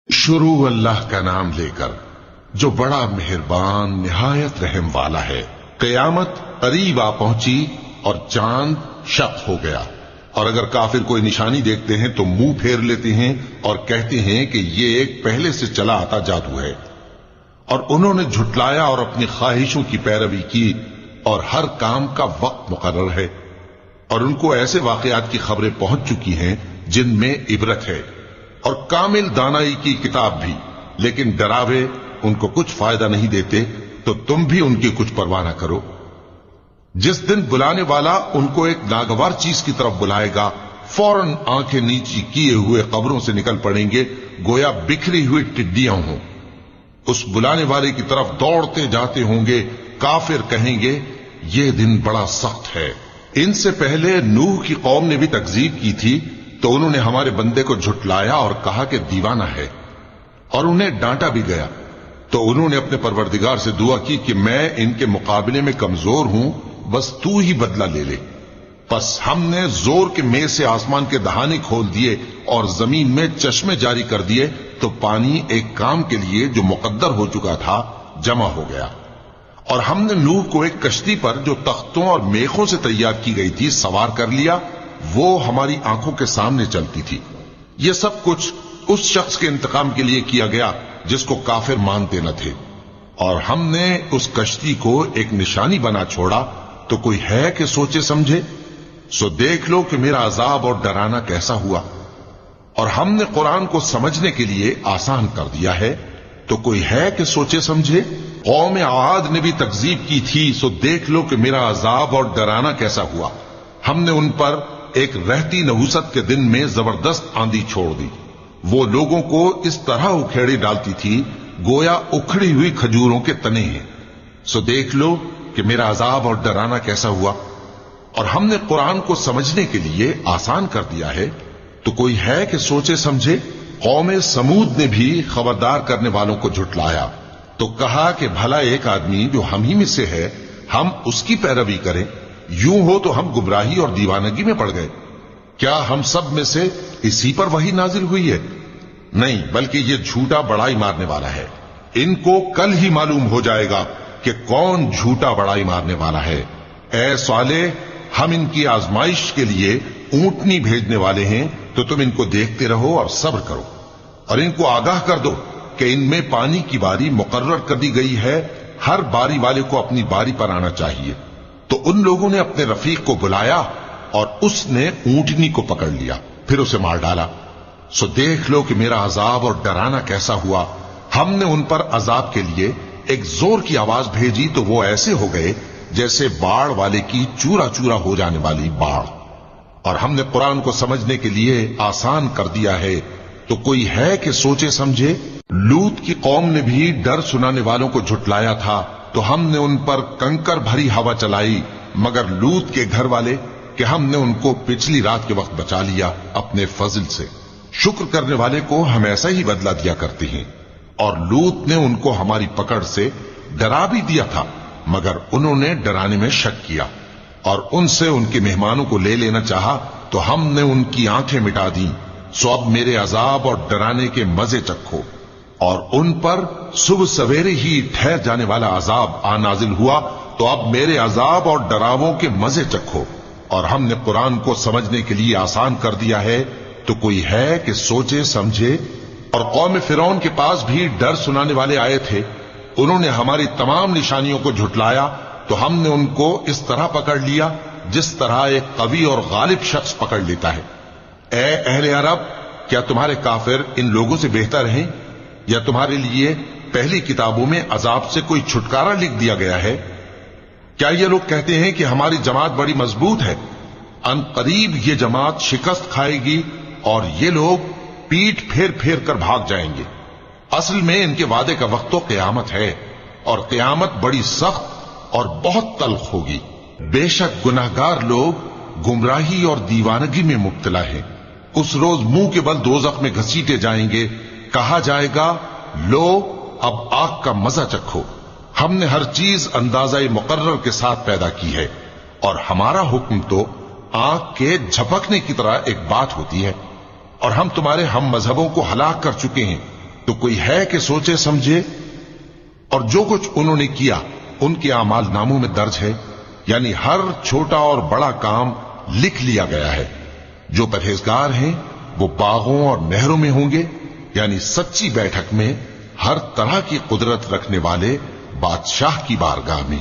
शुरू अल्लाह का नाम लेकर जो बड़ा मेहरबान निहायत रहम वाला है। क़यामत करीब आ पहुंची और चांद शक हो गया, और अगर काफिर कोई निशानी देखते हैं तो मुंह फेर लेते हैं और कहते हैं कि ये एक पहले से चला आता जादू है। और उन्होंने झुटलाया और अपनी ख्वाहिशों की पैरवी की, और हर काम का वक्त मुकर्रर है। और उनको ऐसे वाकयात की खबरें पहुंच चुकी हैं जिनमें इबरत है, और कामिल दानाई की किताब भी, लेकिन डरावे उनको कुछ फायदा नहीं देते, तो तुम भी उनकी कुछ परवाह न करो। जिस दिन बुलाने वाला उनको एक नागवार चीज की तरफ बुलाएगा, फौरन आंखें नीची किए हुए कब्रों से निकल पड़ेंगे, गोया बिखरी हुई टिड्डियां हों। उस बुलाने वाले की तरफ दौड़ते जाते होंगे। काफिर कहेंगे ये दिन बड़ा सख्त है। इनसे पहले नूह की कौम ने भी तकजीब की थी, तो उन्होंने हमारे बंदे को झुटलाया और कहा कि दीवाना है, और उन्हें डांटा भी गया। तो उन्होंने अपने परवरदिगार से दुआ की कि मैं इनके मुकाबले में कमजोर हूं, बस तू ही बदला ले ले। बस हमने जोर के मेघ से आसमान के दहाने खोल दिए और जमीन में चश्मे जारी कर दिए, तो पानी एक काम के लिए जो मुकद्दर हो चुका था जमा हो गया। और हमने नूह को एक कश्ती पर जो तख्तों और मेखों से तैयार की गई थी सवार कर लिया। वो हमारी आंखों के सामने चलती थी। ये सब कुछ उस शख्स के इंतकाम के लिए किया गया जिसको काफिर मानते न थे। और हमने उस कश्ती को एक निशानी बना छोड़ा, तो कोई है कि सोचे समझे। सो देख लो कि मेरा अजाब और डराना कैसा हुआ। और हमने कुरान को समझने के लिए आसान कर दिया है, तो कोई है कि सोचे समझे। कौम आद ने भी तकजीब की थी, सो देख लो कि मेरा अजाब और डराना कैसा हुआ। हमने उन पर एक रहती नहुसत के दिन में जबरदस्त आंधी छोड़ दी। वो लोगों को इस तरह उखेड़ी डालती थी गोया उखड़ी हुई खजूरों के तने हैं। सो देख लो कि मेरा अजाब और डराना कैसा हुआ। और हमने कुरान को समझने के लिए आसान कर दिया है, तो कोई है कि सोचे समझे। कौम समूद ने भी खबरदार करने वालों को झुटलाया, तो कहा कि भला एक आदमी जो हम ही में से है, हम उसकी पैरवी करें। यूं हो तो हम गुमराही और दीवानगी में पड़ गए। क्या हम सब में से इसी पर वही नाजिल हुई है? नहीं, बल्कि ये झूठा बड़ाई मारने वाला है। इनको कल ही मालूम हो जाएगा कि कौन झूठा बड़ाई मारने वाला है। ऐ साले, हम इनकी आजमाइश के लिए ऊंटनी भेजने वाले हैं, तो तुम इनको देखते रहो और सब्र करो। और इनको आगाह कर दो कि इनमें पानी की बारी मुकर्रर कर दी गई है, हर बारी वाले को अपनी बारी पर आना चाहिए। तो उन लोगों ने अपने रफीक को बुलाया और उसने ऊंटनी को पकड़ लिया, फिर उसे मार डाला। सो देख लो कि मेरा अजाब और डराना कैसा हुआ। हमने उन पर अजाब के लिए एक जोर की आवाज भेजी, तो वो ऐसे हो गए जैसे बाढ़ वाले की चूरा चूरा हो जाने वाली बाढ़। और हमने कुरान को समझने के लिए आसान कर दिया है, तो कोई है कि सोचे समझे। लूत की कौम ने भी डर सुनाने वालों को झुटलाया था, तो हमने उन पर कंकर भरी हवा चलाई, मगर लूत के घर वाले कि हमने उनको पिछली रात के वक्त बचा लिया अपने फजल से। शुक्र करने वाले को हम ऐसा ही बदला दिया करते हैं। और लूत ने उनको हमारी पकड़ से डरा भी दिया था, मगर उन्होंने डराने में शक किया और उनसे उनके मेहमानों को ले लेना चाहा, तो हमने उनकी आंखें मिटा दी। सो अब मेरे अजाब और डराने के मजे चखो। और उन पर सुबह सवेरे ही ठहर जाने वाला अजाब आ नाजिल हुआ, तो अब मेरे अजाब और डरावों के मजे चखो। और हमने कुरान को समझने के लिए आसान कर दिया है, तो कोई है कि सोचे समझे। और कौम फिरौन के पास भी डर सुनाने वाले आए थे। उन्होंने हमारी तमाम निशानियों को झुटलाया, तो हमने उनको इस तरह पकड़ लिया जिस तरह एक कवी और गालिब शख्स पकड़ लेता है। ए अहले अरब, क्या तुम्हारे काफिर इन लोगों से बेहतर हैं, या तुम्हारे लिए पहली किताबों में अजाब से कोई छुटकारा लिख दिया गया है? क्या ये लोग कहते हैं कि हमारी जमात बड़ी मजबूत है? अन करीब ये जमात शिकस्त खाएगी और ये लोग पीठ फेर फेर कर भाग जाएंगे। असल में इनके वादे का वक्त तो क़यामत है, और क़यामत बड़ी सख्त और बहुत तल्ख होगी। बेशक गुनाहगार लोग गुमराही और दीवानगी में मुब्तला हैं। उस रोज मुंह के बल दोज़ख में घसीटे जाएंगे। कहा जाएगा, लो अब आग का मजा चखो। हमने हर चीज अंदाजा मुकर्रर के साथ पैदा की है, और हमारा हुक्म तो आंख के झपकने की तरह एक बात होती है। और हम तुम्हारे हम मजहबों को हलाक कर चुके हैं, تو کوئی ہے کہ سوچے سمجھے؟ اور جو کچھ انہوں نے کیا ان کے اعمال ناموں میں درج ہے، یعنی ہر چھوٹا اور بڑا کام لکھ لیا گیا ہے۔ جو پرہیزگار ہیں وہ باغوں اور نہروں میں ہوں گے، یعنی سچی بیٹھک میں، ہر طرح کی قدرت رکھنے والے بادشاہ کی بارگاہ میں۔